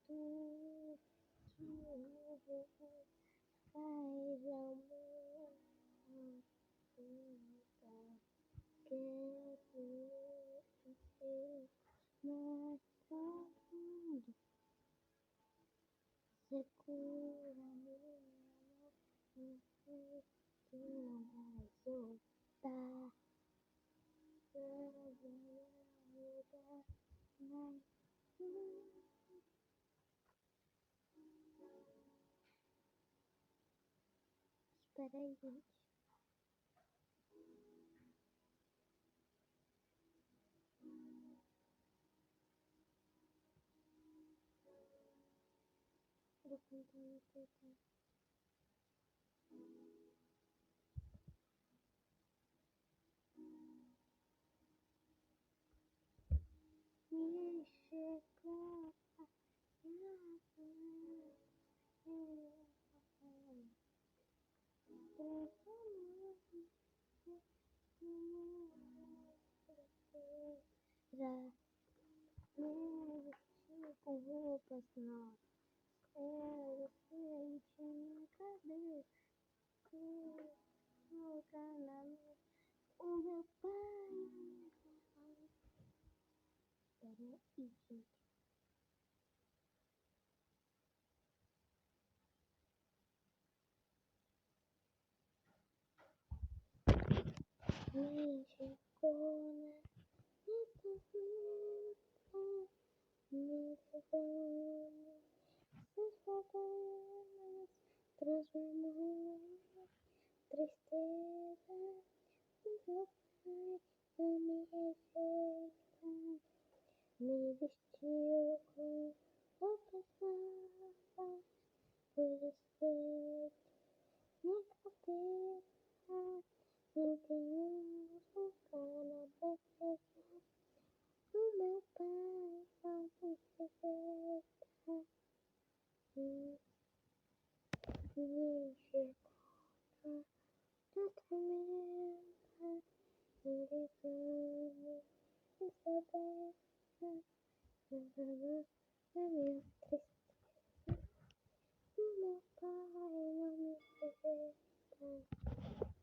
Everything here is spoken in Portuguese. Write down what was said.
tudo que eu vou faz ao meu amor. Quero ser mais profundo, segura minha mão, não sei que não vai soltar. Pra lugar mais espera aí, gente. Vou tentar me acertar. Me chegou a me vestir com roupas novas. Quero sentir minha cabeça. Colocar na mesa o meu pai. Peraí, gente. Me chegou na minha vida. Me levou nas foganas, transformou tristeza. Meu pai não me rejeita, me vestiu com roupas novas, coisas feitas minha cabeça, me tem lugar na beleza. O meu pai não me rejeita, me chegou na tormenta, me livrou de cabeça, levando a minha tristeza. O meu pai não me rejeita.